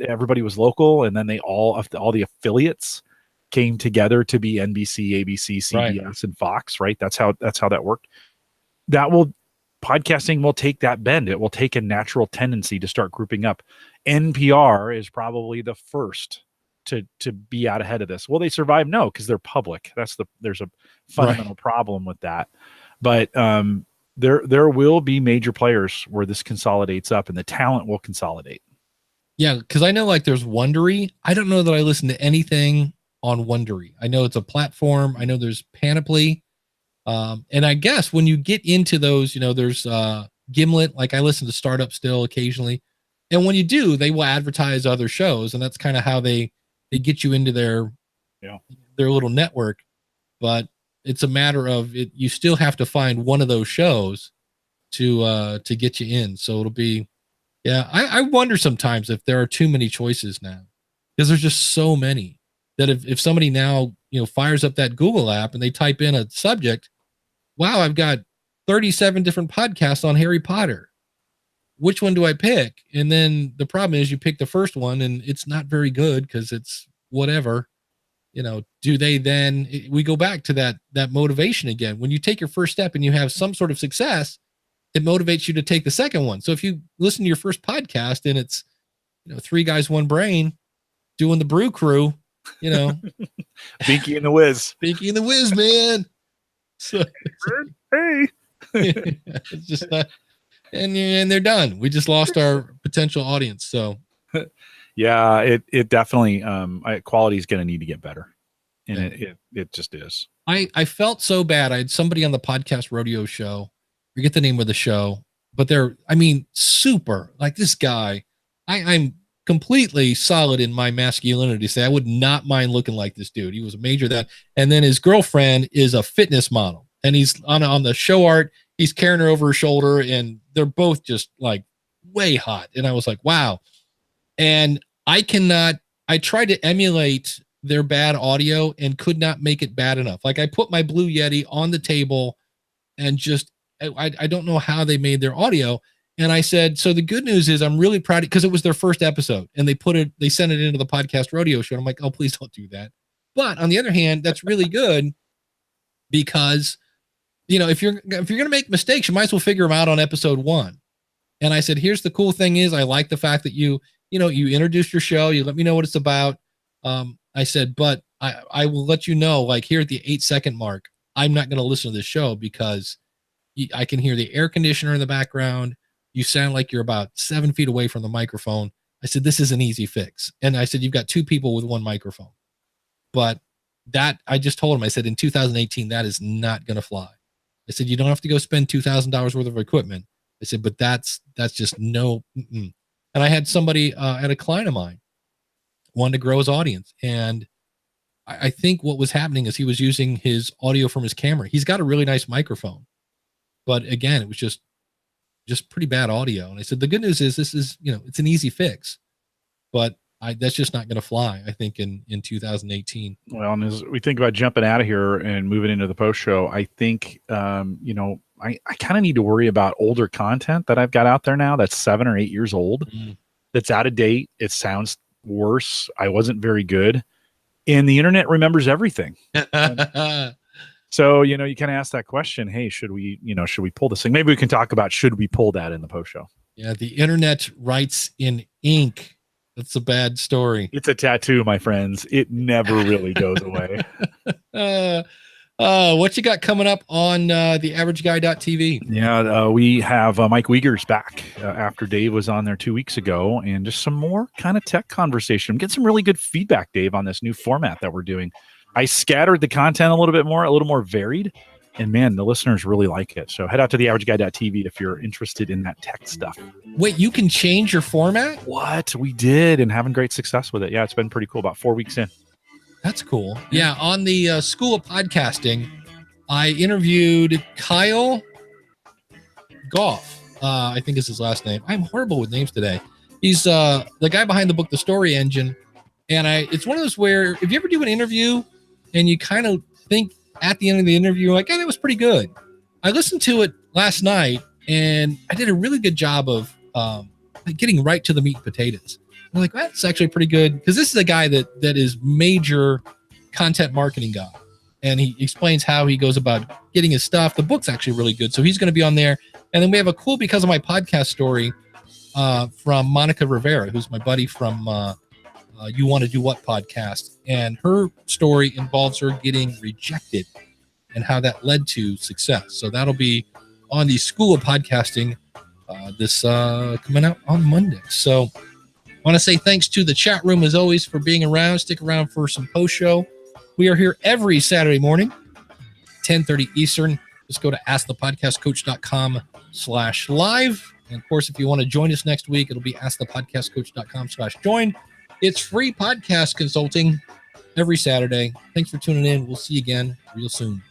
everybody was local, and then all the affiliates came together to be NBC, ABC, CBS, and Fox, right? That's how that worked. Podcasting will take that bend. It will take a natural tendency to start grouping up. NPR is probably the first to be out ahead of this. Will they survive? No, because they're public. There's a fundamental problem with that. But there will be major players where this consolidates up, and the talent will consolidate. Yeah, because I know like there's Wondery. I don't know that I listen to anything on Wondery. I know it's a platform. I know there's Panoply. And I guess when you get into those, there's Gimlet. Like I listen to Startup still occasionally. And when you do, they will advertise other shows, and that's kind of how they get you into their little network. But it's a matter of it. You still have to find one of those shows to get you in. So it'll be, I wonder sometimes if there are too many choices now, because there's just so many that if somebody now, fires up that Google app and they type in a subject, wow, I've got 37 different podcasts on Harry Potter. Which one do I pick? And then the problem is you pick the first one and it's not very good because it's whatever. do they then, we go back to that motivation again. When you take your first step and you have some sort of success, it motivates you to take the second one. So if you listen to your first podcast and it's, three guys, one brain doing the Brew Crew, Binky and the Wiz. Binky and the Wiz, man. So, hey, it's just not, and they're done. We just lost our potential audience. So yeah, it definitely, quality is going to need to get better. And it just is. I felt so bad. I had somebody on the podcast rodeo show, forget the name of the show, but super like this guy. I'm completely solid in my masculinity. Say I would not mind looking like this dude. He was a major that, and then his girlfriend is a fitness model, and he's on the show art. He's carrying her over her shoulder, and they're both just like way hot. And I was like, wow. And I tried to emulate their bad audio and could not make it bad enough. Like I put my Blue Yeti on the table and just, I don't know how they made their audio. And I said, so the good news is I'm really proud because it was their first episode and they sent it into the podcast rodeo show. And I'm like, oh, please don't do that. But on the other hand, that's really good because, if you're going to make mistakes, you might as well figure them out on episode 1. And I said, here's the cool thing is I like the fact that you introduced your show. You let me know what it's about. I said, but I will let you know, like here at the 8-second mark, I'm not going to listen to this show because I can hear the air conditioner in the background. You sound like you're about 7 feet away from the microphone. I said, this is an easy fix. And I said, you've got 2 people with 1 microphone. But that, I just told him, I said, in 2018, that is not going to fly. I said, you don't have to go spend $2,000 worth of equipment. I said, but that's just no. Mm-mm. And I had somebody at a client of mine wanted to grow his audience. And I think what was happening is he was using his audio from his camera. He's got a really nice microphone. But again, it was just pretty bad audio. And I said, the good news is this is, it's an easy fix, but that's just not going to fly, I think, in 2018. Well, and as we think about jumping out of here and moving into the post show, I think, I kind of need to worry about older content that I've got out there now that's 7 or 8 years old, that's out of date. It sounds worse. I wasn't very good. And the internet remembers everything. So, you kind of ask that question, hey, should we pull this thing? Maybe we can talk about, should we pull that in the post show? Yeah. The internet writes in ink. That's a bad story. It's a tattoo, my friends. It never really goes away. What you got coming up on the averageguy.tv? Yeah, we have Mike Wiegers back after Dave was on there 2 weeks ago, and just some more kind of tech conversation. Get some really good feedback, Dave, on this new format that we're doing. I scattered the content a little more varied, and man, the listeners really like it. So head out to theaverageguy.tv if you're interested in that tech stuff. Wait, you can change your format? What? We did, and having great success with it. Yeah, it's been pretty cool. About 4 weeks in. That's cool. Yeah, on the School of Podcasting, I interviewed Kyle Goff. I think is his last name. I'm horrible with names today. He's the guy behind the book, The Story Engine. And it's one of those where if you ever do an interview and you kind of think at the end of the interview, you're like, hey, that was pretty good. I listened to it last night and I did a really good job of getting right to the meat and potatoes. I'm like, that's actually pretty good because this is a guy that is major content marketing guy. And he explains how he goes about getting his stuff. The book's actually really good. So he's going to be on there. And then we have a cool Because of My Podcast story from Monica Rivera, who's my buddy from You Want to Do What podcast. And her story involves her getting rejected and how that led to success. So that'll be on the School of Podcasting this coming out on Monday. So I want to say thanks to the chat room as always for being around. Stick around for some post show. We are here every Saturday morning, 10:30 Eastern. Just go to askthepodcastcoach.com/live. And of course, if you want to join us next week, it'll be askthepodcastcoach.com/join. It's free podcast consulting every Saturday. Thanks for tuning in. We'll see you again real soon.